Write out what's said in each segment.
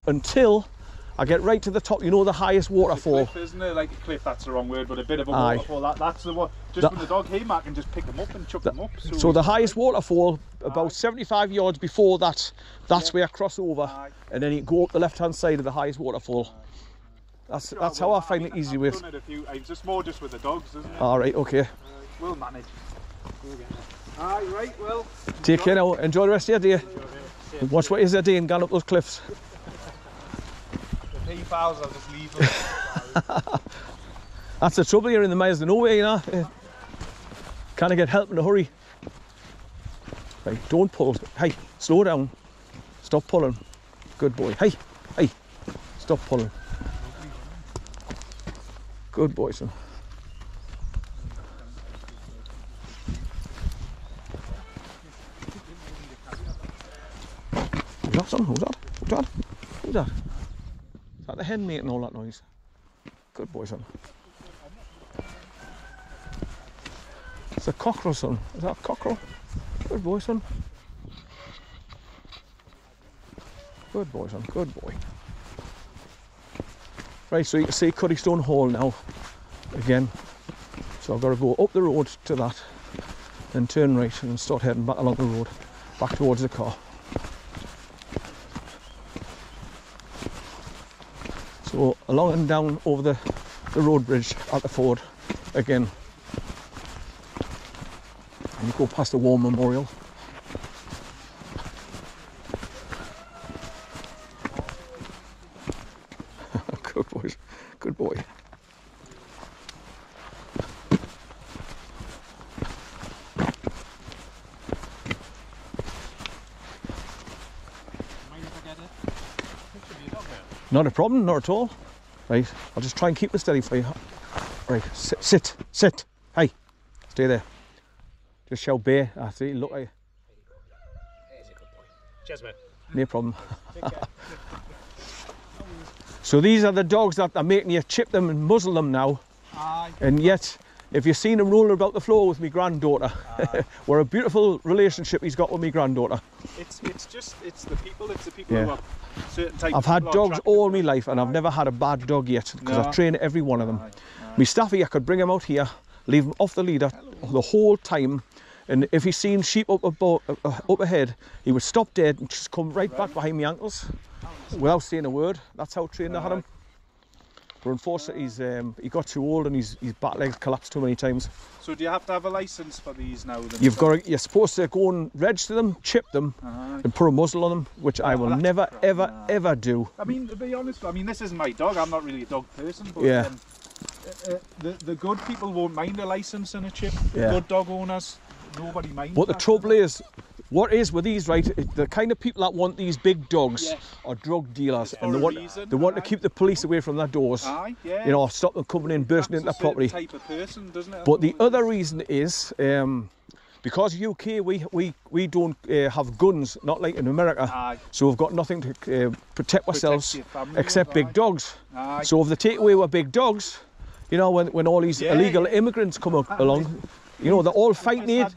until I get right to the top. You know, the highest waterfall. Cliff, isn't it? Like a cliff, that's the wrong word, but a bit of a waterfall. That's the one. Just when the dog here, Mark can just pick them up and chuck them up. So the highest waterfall, about 75 yards before that, that's where I cross over, and then you go up the left-hand side of the highest waterfall. That's how I find it easy with. It's just more just with the dogs, isn't it? All right, okay. We'll manage. We'll get there. All right, well. Take care now. Enjoy the rest of your day. Watch what is your day and going up those cliffs. The P-files, I'll just leave them. That's the trouble here in the miles of nowhere, you know. Can't get help in a hurry. Right, don't pull. Hey, slow down. Stop pulling. Good boy. Hey, hey, stop pulling. Good boy, son. Who's that, son? Who's that? Who's that? Who's that? Is that the hen making all that noise? Good boy, son. It's a cockerel, son. Is that a cockerel? Good boy, son. Good boy, son. Good boy. Right, so you can see Cuddystone Hall now. Again. So I've got to go up the road to that, then turn right and start heading back along the road, back towards the car. So along and down over the road bridge at the ford again. And you go past the War Memorial. Good boys, good boy. Not a problem, not at all. Right, I'll just try and keep it steady for you. Right, sit, sit. Hey, stay there. Just shout bear. I see, look at you. He's a good boy. Cheers, mate. No problem. So these are the dogs that are making you chip them and muzzle them now. And yet, if you've seen him rolling about the floor with my granddaughter, what a beautiful relationship he's got with my granddaughter. It's the people who are certain type. I've had dogs all my life and I've never had a bad dog yet because I've trained every one of them. My Staffy, I could bring him out here, leave him off the leader the whole time, and if he's seen sheep up ahead, he would stop dead and just come right back behind my ankles without saying a word. That's how trained I had him. But unfortunately, he got too old and his back legs collapsed too many times. So do you have to have a licence for these now? Then? You're supposed to go and register them, chip them, and put a muzzle on them, which I will never, ever do. I mean, to be honest, this isn't my dog. I'm not really a dog person, but the good people won't mind a licence and a chip. The good dog owners, nobody minds. But the trouble is, what is with these, right, the kind of people that want these big dogs are drug dealers, and they want to keep the police away from their doors. You know, stop them coming in, bursting into their property. Type of person, doesn't it? But the other reason is because UK we don't have guns, not like in America. So we've got nothing to protect ourselves except big dogs. So if they take away our big dogs, you know, when all these illegal immigrants come along. You know, they're all fighting age.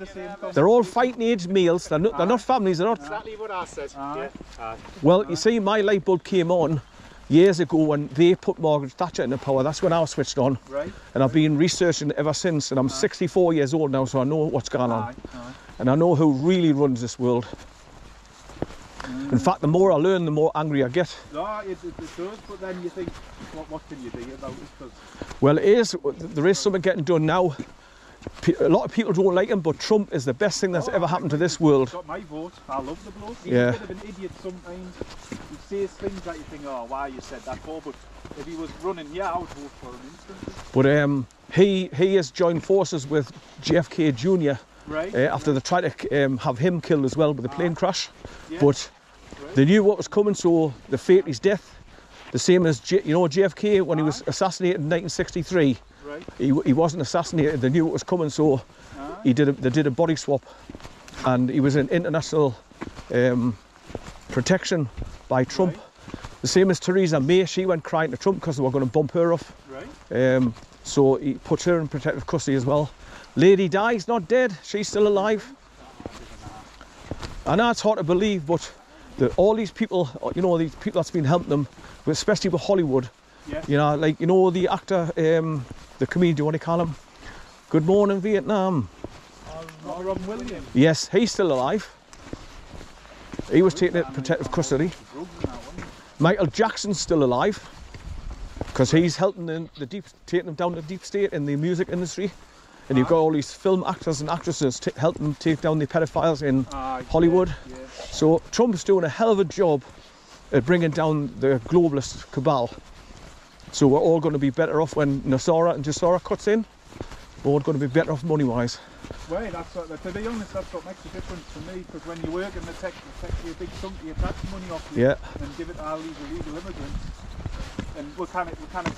They're all fighting age males. They're not families. They're not. Exactly what I said. Well, you see, my light bulb came on years ago when they put Margaret Thatcher into power. That's when I was switched on. Right. And I've been researching ever since. And I'm 64 years old now, so I know what's going on. And I know who really runs this world. In fact, the more I learn, the more angry I get. No, it does. But then you think, what can you do about it? Well, there is something getting done now. A lot of people don't like him, but Trump is the best thing that's ever happened to this world. He's got my vote. I love the bloke. He's a bit of an idiot sometimes. He says things that you think, oh, why you said that for? But if he was running here, I would vote for him instantly. But he has joined forces with JFK Jr. After they tried to have him killed as well with the plane crash. But they knew what was coming, so they faked his death. The same as JFK when he was assassinated in 1963. He wasn't assassinated. They knew it was coming, so they did a body swap, and he was in international protection by Trump. The same as Theresa May. She went crying to Trump because they were going to bump her off. So he put her in protective custody as well. Lady Di's not dead. She's still alive. I know it's hard to believe, but all these people, you know, these people that's been helping them, especially with Hollywood. Yes. You know, like, you know, the actor, the comedian, what do you call him? Good Morning Vietnam. Robin Williams. Yes, he's still alive. He was taken into protective custody. Michael Jackson's still alive because he's helping taking them down the deep state in the music industry. And you've got all these film actors and actresses helping take down the pedophiles in Hollywood. Yeah. So Trump's doing a hell of a job at bringing down the globalist cabal. So we're all going to be better off when Nasara and Jasara cuts in. We're all going to be better off money-wise. Well, to be honest, that's what makes a difference to me, because when you work in the tech, it takes you a big chunk of your tax money off you and give it to all these illegal immigrants. And we can't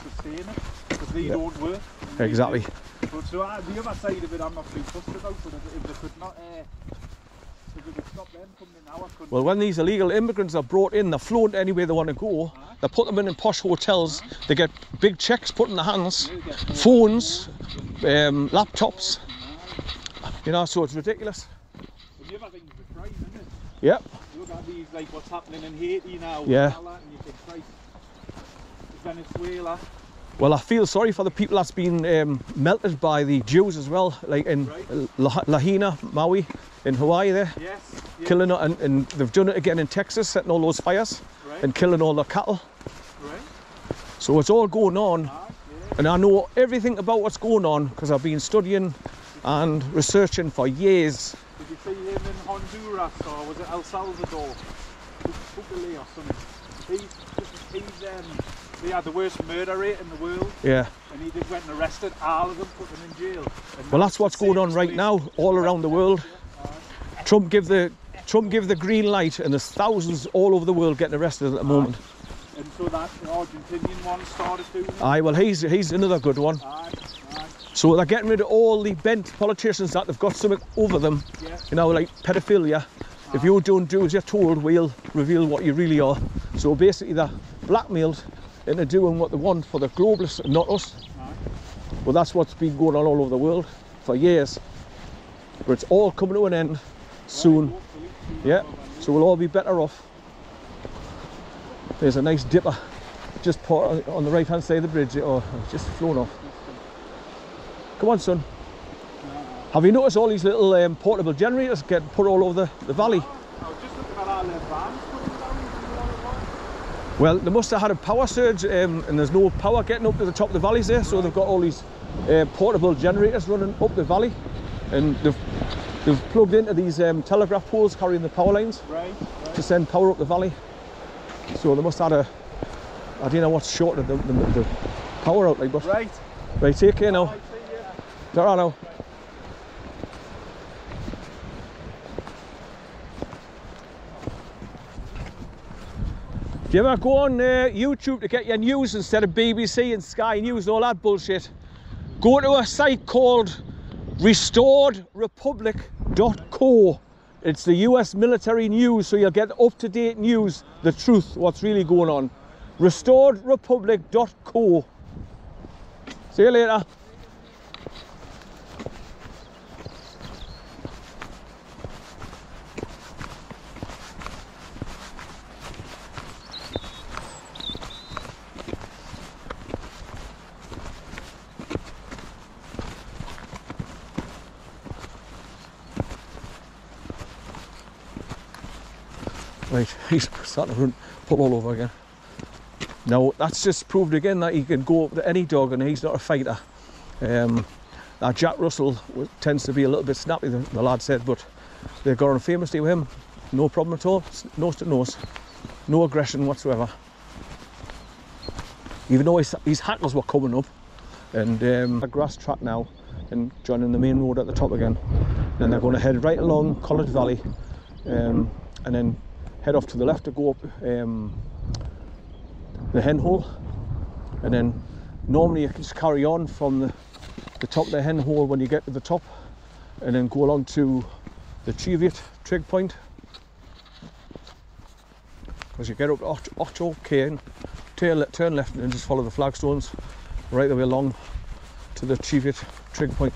sustain it, because they don't work. Exactly. But so the other side of it, I'm not too fussed about, but if they could not, if we could stop them coming in our country. Well, when these illegal immigrants are brought in, they're flown to anywhere they want to go. They put them in posh hotels. They get big checks put in their hands, phones, laptops. You know, so it's ridiculous. The other thing's the crime, isn't it? Yep. Look at these, like what's happening in Haiti now. Yeah. And you think, Christ, Venezuela. Well, I feel sorry for the people that's been melted by the Jews as well, like in Lahaina, Maui, in Hawaii there. Yes. Killing it, and they've done it again in Texas, setting all those fires and killing all the cattle. Right. So it's all going on, and I know everything about what's going on because I've been studying and researching for years. Did you see him in Honduras, or was it El Salvador? Bukele or something. He had the worst murder rate in the world. Yeah. And he just went and arrested all of them, put them in jail. Well, that's what's going on right now, all around the world. Trump give the green light, and there's thousands all over the world getting arrested at the moment. And so that the Argentinian one started doing. Aye, well, he's another good one. Aye. So they're getting rid of all the bent politicians that they've got something over them. Yeah. You know, like pedophilia. If you don't do as you're told, we'll reveal what you really are. So basically they're blackmailed into doing what they want for the globalists and not us. Well, that's what's been going on all over the world for years. But it's all coming to an end soon. Yeah, so we'll all be better off. There's a nice dipper just put on the right hand side of the bridge. Oh, it's just flown off. Come on, son. Have you noticed all these little portable generators getting put all over the valley? I was just looking at all their vans coming down. Well, they must have had a power surge and there's no power getting up to the top of the valleys there, so they've got all these portable generators running up the valley, and they've plugged into these telegraph poles carrying the power lines to send power up the valley. So they must have had I don't know what's short of the power out like, but right, take care now. Ta-ra now. Do you ever go on YouTube to get your news instead of BBC and Sky News and all that bullshit? Go to a site called restoredrepublic.co. It's the US military news, so you'll get up-to-date news, the truth, what's really going on. Restoredrepublic.co. See you later. Right, he's starting to pull all over again. Now, that's just proved again that he can go up to any dog and he's not a fighter. Now, Jack Russell tends to be a little bit snappy, the lad said, but they've got on famously with him. No problem at all, nose to nose. No aggression whatsoever. Even though his hackles were coming up. And a grass track now and joining the main road at the top again. Then they're going to head right along College Valley and then head off to the left to go up the hen hole, and then normally you can just carry on from the top of the hen hole when you get to the top, and then go along to the Cheviot trig point. As you get up to Ocho Cane, turn left and then just follow the flagstones right the way along to the Cheviot trig point.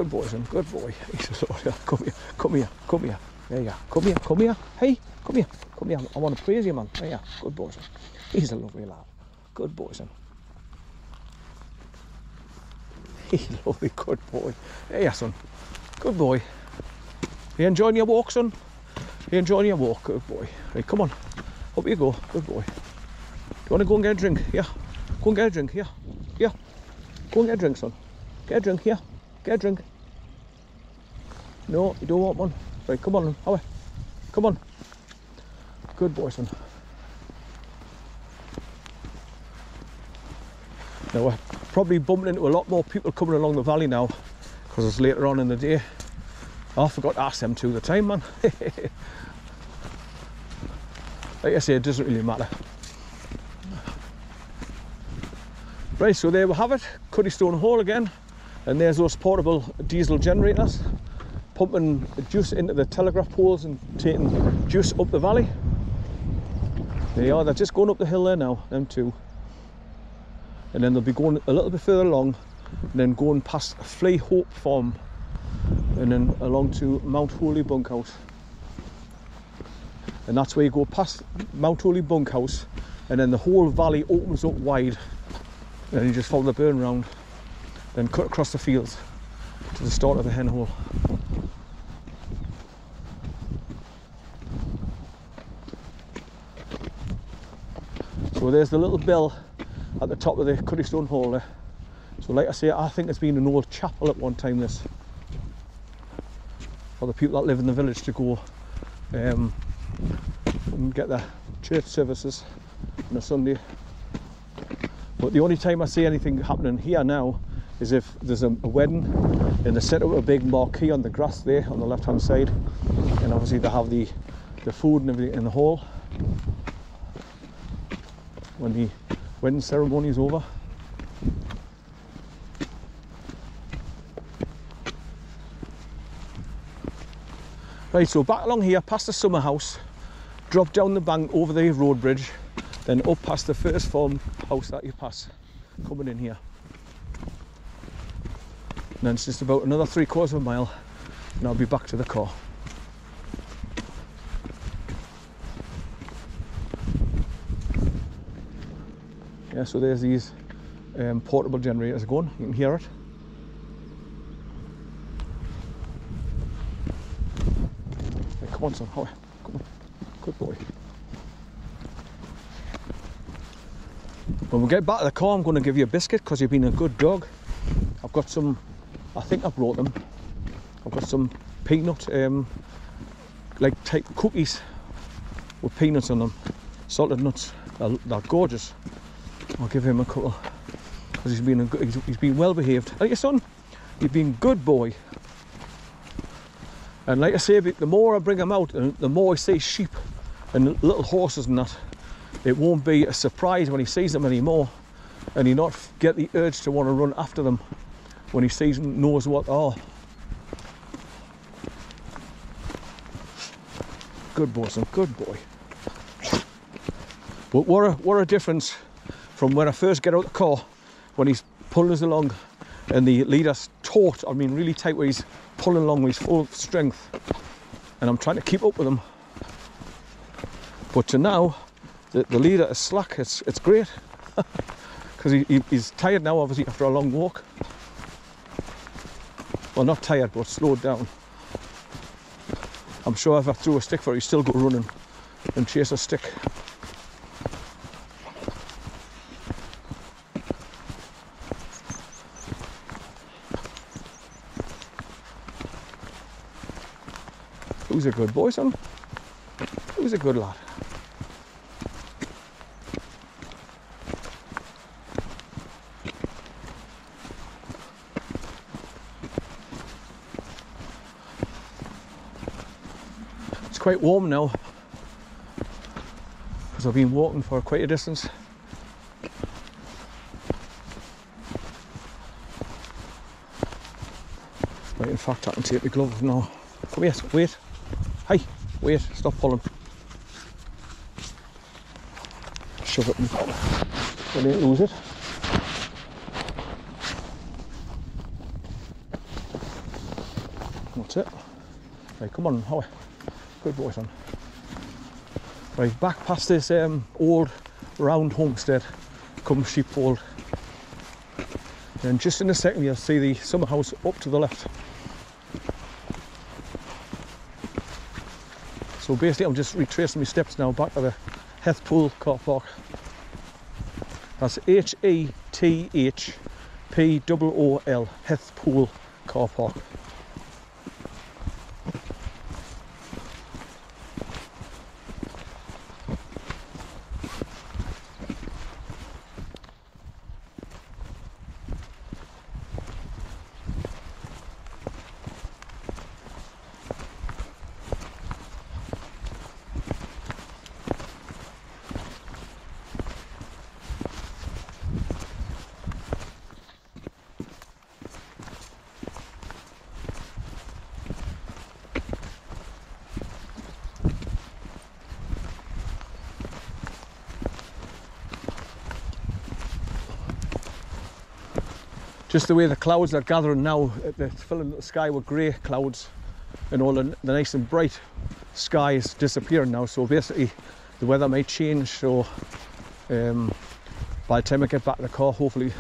Good boy, son. Good boy. He's a lord. Come here. Come here. Come here. There you are. Come here. Come here. Hey, come here. Come here. I want to praise you, man. There you are. Good boy, son. He's a lovely lad. Good boy, son. He's a lovely good boy. There you are, son. Good boy. Are you enjoying your walk, son? Are you enjoying your walk? Good boy. Right, come on. Up you go. Good boy. Do you want to go and get a drink? Yeah. Go and get a drink. Yeah. Yeah. Go and get a drink, son. Get a drink. Yeah. Get a drink. No, you don't want one. Right, come on, away. Come on. Good boy, son. Now we're probably bumping into a lot more people coming along the valley now because it's later on in the day. I forgot to ask them to the time, man. Like I say, it doesn't really matter. Right, so there we have it, Cuddystone Hall again, and there's those portable diesel generators pumping juice into the telegraph poles and taking juice up the valley. There you are, they're just going up the hill there now, them two. And then they'll be going a little bit further along and then going past Flea Hope Farm and then along to Mount Holy Bunkhouse. And that's where you go past Mount Holy Bunkhouse and then the whole valley opens up wide. And you just follow the burn round, then cut across the fields to the start of the hen hole. So there's the little bell at the top of the Cuddystone Hall there. So like I say, I think it's been an old chapel at one time, this. For the people that live in the village to go and get their church services on a Sunday. But the only time I see anything happening here now is if there's a wedding and they set up a big marquee on the grass there on the left hand side, and obviously they have the food and everything in the hall when the wedding ceremony is over. Right, so back along here past the summer house, drop down the bank over the road bridge, then up past the first farmhouse that you pass coming in here. And then it's just about another 3/4 of a mile and I'll be back to the car. Yeah, so there's these portable generators going, you can hear it. Hey, come on son, come on, good boy. When we get back to the car, I'm going to give you a biscuit because you've been a good dog. I've got some, I think I brought them. I've got some peanut, like type cookies with peanuts on them, salted nuts. They're gorgeous. I'll give him a couple because he's been well behaved. Like your son, you've been good boy. And like I say, the more I bring him out, and the more I see sheep and little horses and that, it won't be a surprise when he sees them anymore, and he not get the urge to want to run after them when he sees them, knows what they are. Good boy, son, good boy. But what a difference from when I first get out the car, when he's pulling us along and the leader's taut, I mean really tight, where he's pulling along with his full strength and I'm trying to keep up with him. But to now, the leader is slack. It's great because he's tired now, obviously, after a long walk. Well, not tired, but slowed down. I'm sure if I threw a stick for it, he'd still go running and chase a stick. Who's a good boy, son? Who's a good lad? It's quite warm now because I've been walking for quite a distance. Right, in fact, I can take my glove off now. Come here, wait. Hey, wait, stop pulling. Shove it in. I didn't lose it. That's it. Right, come on, Howie. Good boy, son. Right, back past this old round homestead comes Sheepfold. And just in a second you'll see the summer house up to the left. So basically I'm just retracing my steps now back to the Hethpool car park. That's H-E-T-H-P-O-O-L, Hethpool car park. Just the way the clouds are gathering now, it's filling the sky with grey clouds, and all the nice and bright sky is disappearing now. So basically the weather might change, so by the time I get back to the car, hopefully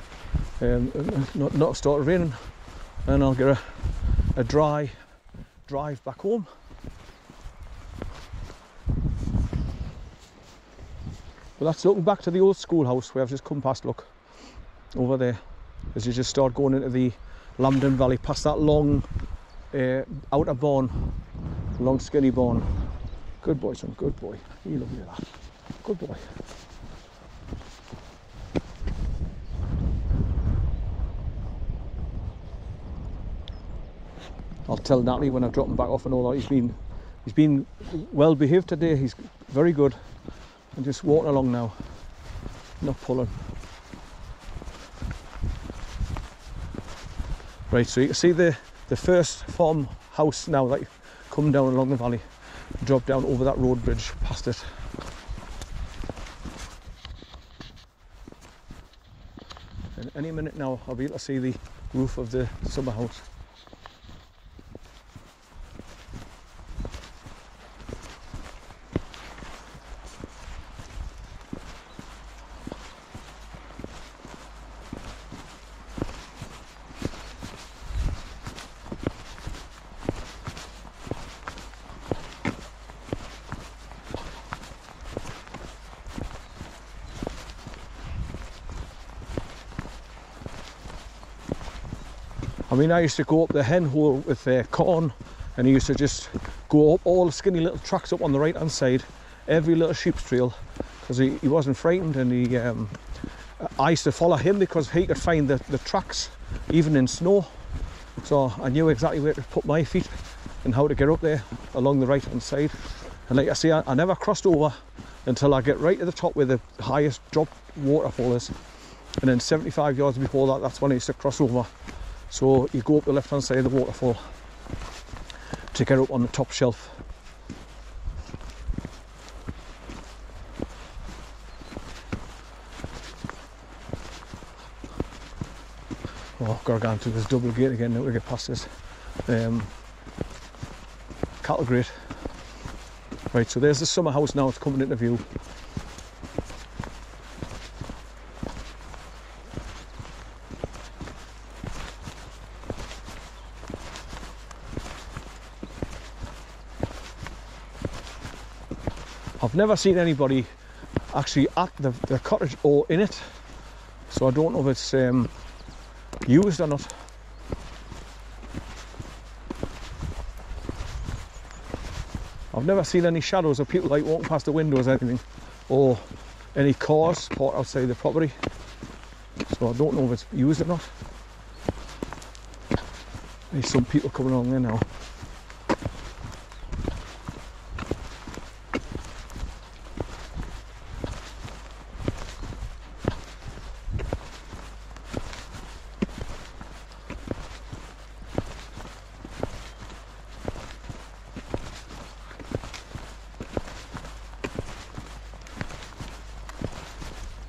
not start raining, and I'll get a dry drive back home. But that's looking back to the old schoolhouse where I've just come past. Look over there, as you just start going into the Lambden Valley, past that long outer barn, long skinny barn. Good boy, son, good boy. You look at that. Good boy. I'll tell Natalie when I drop him back off and all that. He's been well behaved today. He's very good. And just walking along now, not pulling. Right, so you can see the first farmhouse now that you come down along the valley, drop down over that road bridge past it. And any minute now I'll be able to see the roof of the summer house. I mean, I used to go up the hen hole with corn, and he used to just go up all the skinny little tracks up on the right hand side, every little sheep's trail, because he wasn't frightened, and I used to follow him because he could find the tracks even in snow, so I knew exactly where to put my feet and how to get up there along the right hand side. And like I say, I never crossed over until I get right to the top where the highest drop waterfall is, and then 75 yards before that, that's when I used to cross over. So you go up the left hand side of the waterfall to get up on the top shelf. Oh, I've got to go into this double gate again now to get past this cattle grate. Right, so there's the summer house now, it's coming into view. I've never seen anybody actually at the cottage or in it, so I don't know if it's used or not. I've never seen any shadows of people like walking past the windows or anything, or any cars parked outside the property, so I don't know if it's used or not. There's some people coming along there now.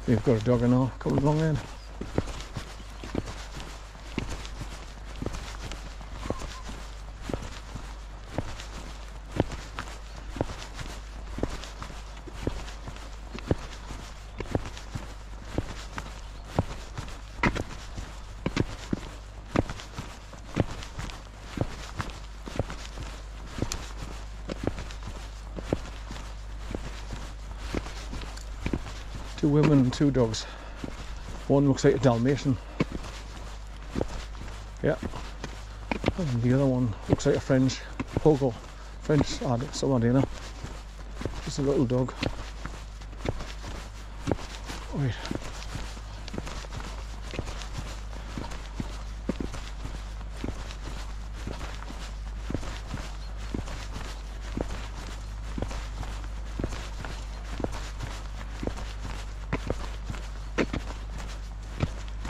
You've got a dog and all coming along in. 2 women and 2 dogs. One looks like a Dalmatian. Yeah. And the other one looks like a French Pogo. French, somebody, you know. Just a little dog. Wait.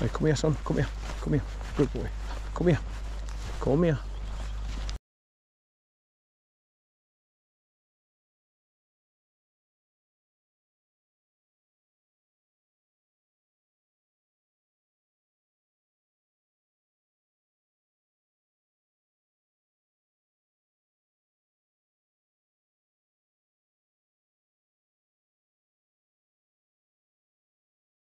Right, come here, son. Come here. Come here. Good boy. Come here. Come here.